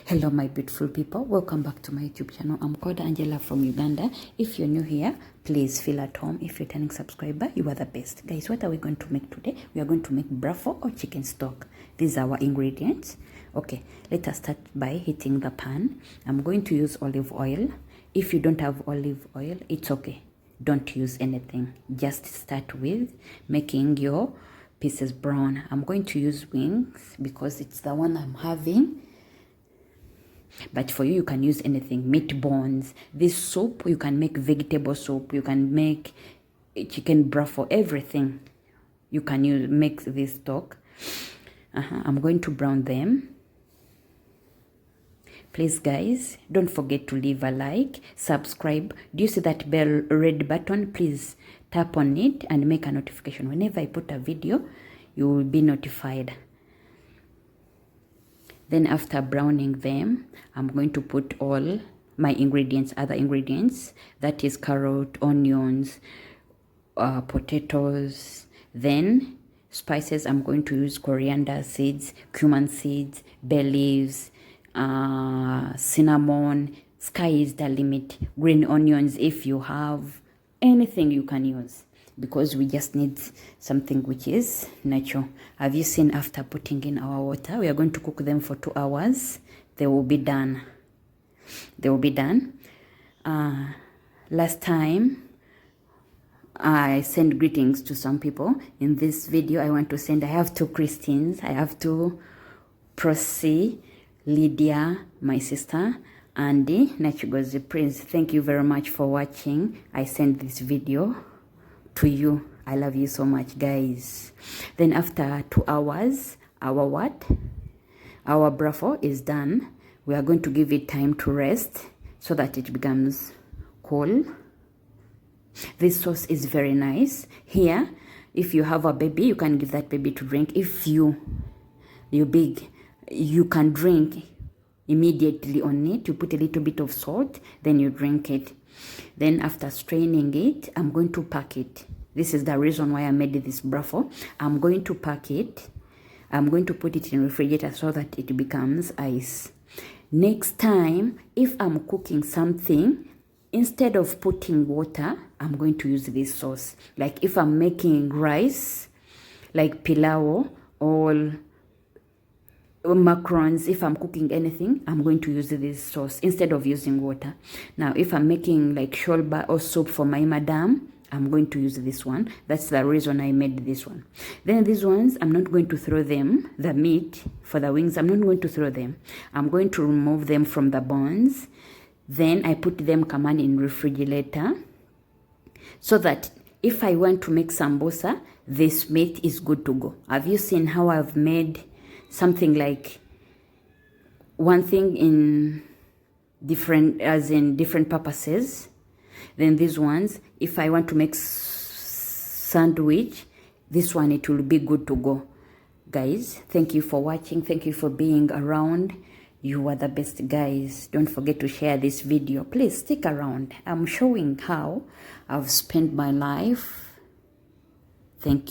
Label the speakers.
Speaker 1: Hello my beautiful people, welcome back to my YouTube channel. I'm called Angela from Uganda. If you're new here, please feel at home. If you're a returning subscriber, you are the best. Guys, what are we going to make today? We are going to make broth or chicken stock. These are our ingredients. Okay, let us start by heating the pan. I'm going to use olive oil. If you don't have olive oil, it's okay. Don't use anything. Just start with making your pieces brown. I'm going to use wings because it's the one I'm having. But for you, you can use anything. Meat bones. This soup, you can make vegetable soup. You can make chicken broth for everything. You can make this stock. I'm going to brown them. Please, guys, don't forget to leave a like, subscribe. Do you see that bell red button? Please tap on it and make a notification. Whenever I put a video, you will be notified. Then after browning them, I'm going to put all my ingredients, other ingredients, that is carrot, onions, potatoes. Then spices, I'm going to use coriander seeds, cumin seeds, bay leaves, cinnamon. Sky is the limit. Green onions, if you have anything you can use, because we just need something which is natural. Have you seen after putting in our water? We are going to cook them for 2 hours. They will be done. They will be done. Last time I sent greetings to some people. In this video I want to send, I have 2 Christines. I have 2 Prosy, Lydia, my sister, Andy, Nachigozi Prince. Thank you very much for watching. I sent this video to you. I love you so much, guys. Then after 2 hours, our broth is done. We are going to give it time to rest so that it becomes cool. This sauce is very nice. Here, if you have a baby, you can give that baby to drink. If you're big, you can drink immediately on it. You put a little bit of salt, then you drink it. Then after straining it, I'm going to pack it. This is the reason why I made this broth. I'm going to pack it. I'm going to put it in the refrigerator so that it becomes ice. Next time, if I'm cooking something, instead of putting water, I'm going to use this sauce. Like if I'm making rice, like pilau or macarons, if I'm cooking anything, I'm going to use this sauce instead of using water. Now if I'm making like shorba or soup for my madam, I'm going to use this one. That's the reason I made this one. Then these ones, I'm not going to throw them. The meat for the wings, I'm not going to throw them. I'm going to remove them from the bones. Then I put them in refrigerator so that if I want to make sambosa, this meat is good to go. Have you seen how I've made something like one thing in different purposes? Then these ones, if I want to make sandwich, this one, it will be good to go. Guys, thank you for watching. Thank you for being around. You are the best, guys. Don't forget to share this video. Please stick around. I'm showing how I've spent my life. Thank you.